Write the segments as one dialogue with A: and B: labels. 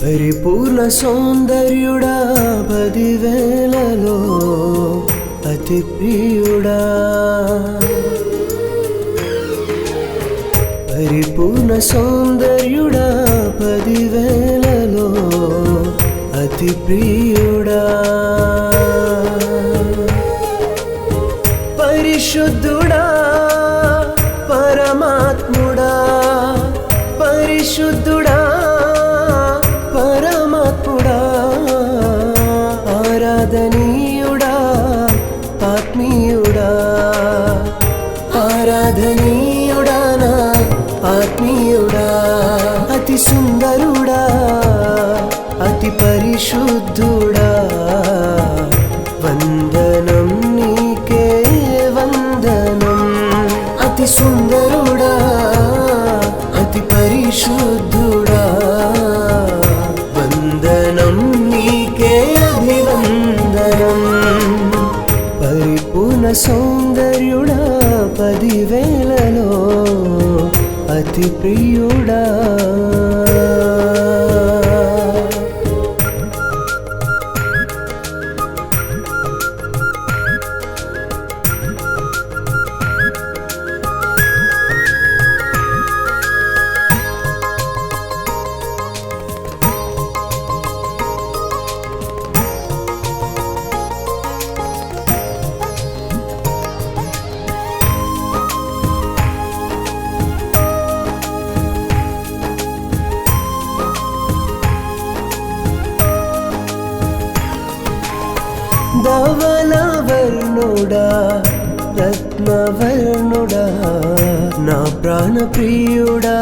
A: పరిపూర్ణ సౌందర్యుడా పదివేలలో అతి ప్రియుడా పరిపూర్ణ సౌందర్యుడా పదివేలలో అతి ప్రియుడా పరిశుద్ధుడా పరమాత్ముడా పరిశుద్ధుడా పరమాత్ముడా ఆరాధనీయుడా ఆత్మీయుడా ఆరాధనీయుడా నా ఆత్మీయుడా అతి సుందరుడా అతి పరిశుద్ధుడా వందనం నీకే వందనం అతి సుందరుడా అతి పరిశుద్ధుడా వందనం నీకే అభివందనం పరిపూర్ణ సౌందర్యుడా పదివేలలో అతి ప్రియుడా ధవళవర్ణుడా రత్నవర్ణుడా నా ప్రాణ ప్రియుడా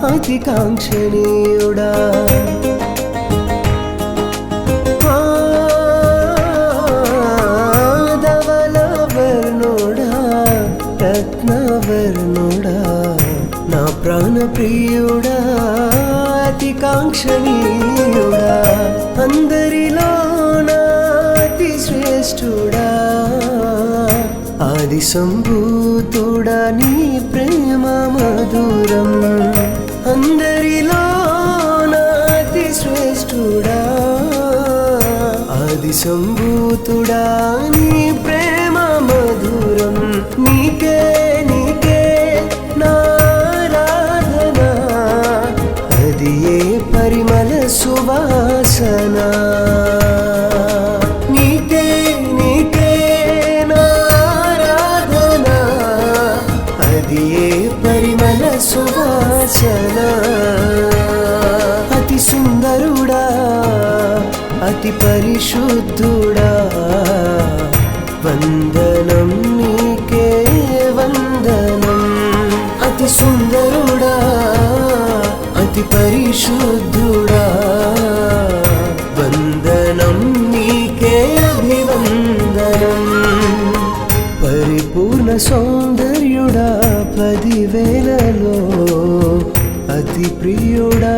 A: అతి కాంక్షణీయుడా ధవళవర్ణుడా రత్నవర్ణుడా నా ప్రాణ ప్రియుడా అతి కాంక్షణీయుడా అందరిలో శ్రేష్ఠుడా ఆది సంభూతుడా నీ ప్రేమ మధురం అందరిలో నాతి శ్రేష్ఠుడా ఆది సంభూతుడా నీ ప్రేమ మధురం నీకే నీకే నారాధన అది ఏ పరిమళ సువాసన పరిమళ సువాసన అతి సుందరుడా అతి పరిశుద్ధుడా వందనం నీకే వందనం అతి సుందరుడా అతి పరిశుద్ధుడా వందనం నీకే అభివందనం పరిపూర్ణ సౌందర్యుడా పదివేలలో అతి ప్రియుడా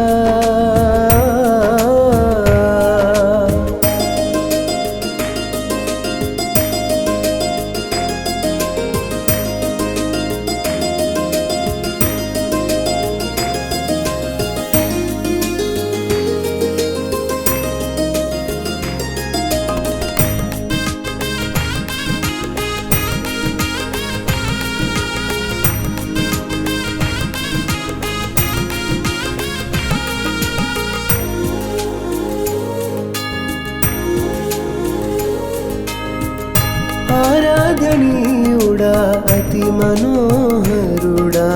A: ఆరాధనీయుడా అతి మనోహరుడా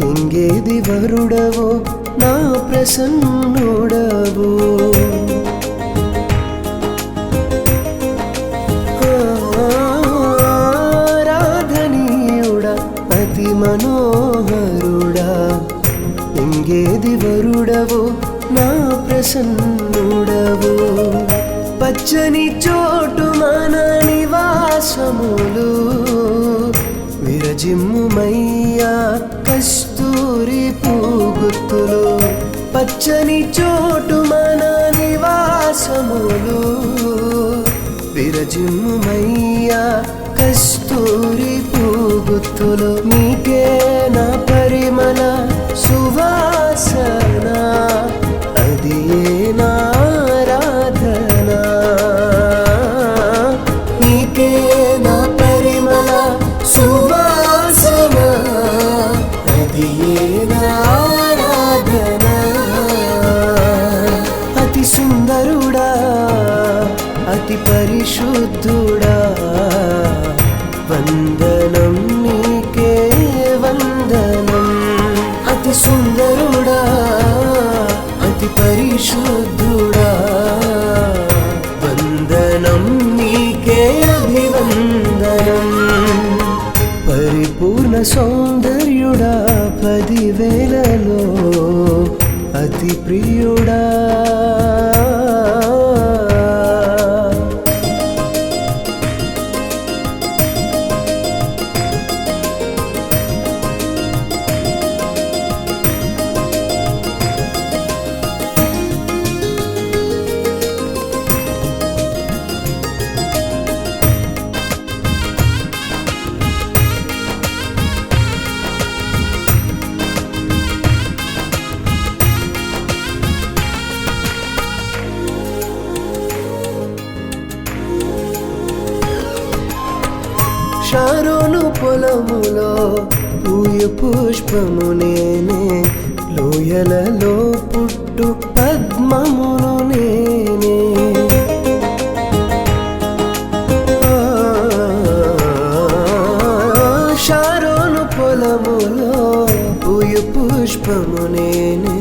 A: ఎంగేది వరుడవో నా ప్రసన్నుడవు ఆరాధనీయుడా అతి మనోహరుడా ఎంగేది వరుడవో నా ప్రసన్నుడవు పచ్చని చోటు మన నివాసములు విరజిమ్ముమయ్యా కస్తూరి పూగుత్తులు పచ్చని చోటు మన నివాసములు విరజిమ్ముమయ్యా కస్తూరి పూగుత్తులు నీకే నా పరిమళ సువాసన అది ఆరాధన అతి సుందరుడా అతి పరిశుద్ధుడా వందనం నీకే వందనం అతి సుందరుడా అతి పరిశుద్ధుడా వందనం నీకే అభివందనం పరిపూర్ణ సౌందర్యుడా 10,000లో అతి ప్రియుడా షారోను పొలములో పూయ పుష్పము నేనే లోయలలో పుట్టు పద్మమును నేనే షారోను పొలములో పూయ పుష్పము నేనే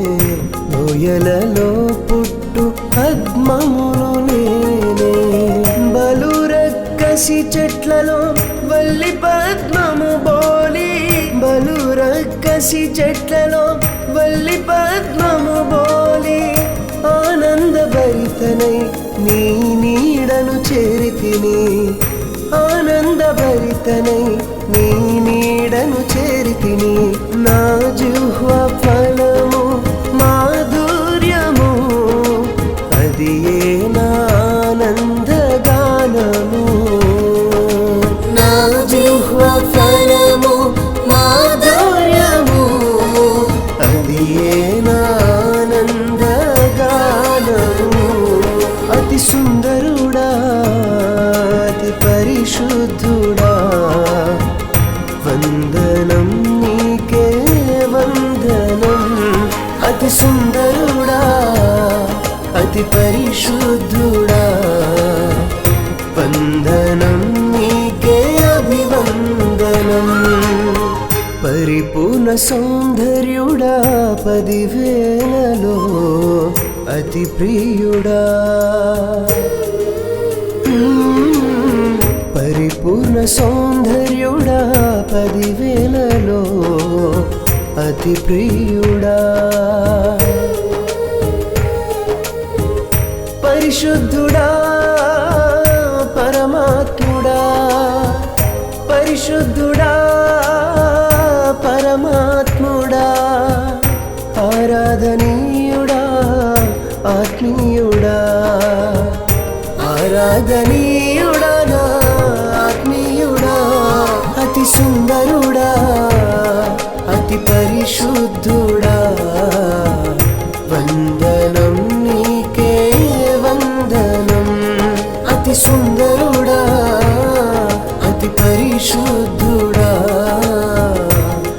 A: లోయలలో పుట్టు పద్మమును నేనే బలురక్కసి చెట్లలో వల్లి పద్మము బోలి బలురక్కసి చెట్లలో వల్లి పద్మము బోలి ఆనందభరితనై నీ నీడను చేరితిని ఆనందభరితనై నీ నీడను చేరితిని నా జిహ్వ ఫలము మాధుర్యము అది ఏ నా ఆనందగానము నా జిహ్వ ఫలము మాధుర్యము అది ఏ నా ఆనందగానము అతి సుందరుడా అతి పరిశుద్ధుడా వందనం నీకే వందనం అతి సుందరుడా అతి పరిశుద్ధుడా వందనం నీకే అభివందనం పరిపూర్ణ సౌందర్యుడా 10,000లో అతి ప్రియుడా పరిపూర్ణ సౌందర్యుడా 10,000లో అతి ప్రియుడా పరిశుద్ధుడా పరమాత్ముడా పరిశుద్ధుడా పరమాత్ముడా ఆరాధనీయుడా ఆత్మీయుడా ఆరాధనీయుడా నా ఆత్మీయుడా అతి సుందరుడా అతి పరిశుద్ధుడా వందనం నీకే వందనం అతి సుందరుడా అతి పరిశుద్ధుడా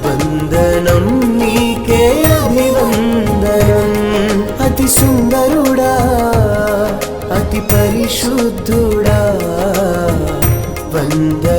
A: వందనం నీకే అభివందనం అతి సుందరుడా అతి పరిశుద్ధుడా వందనం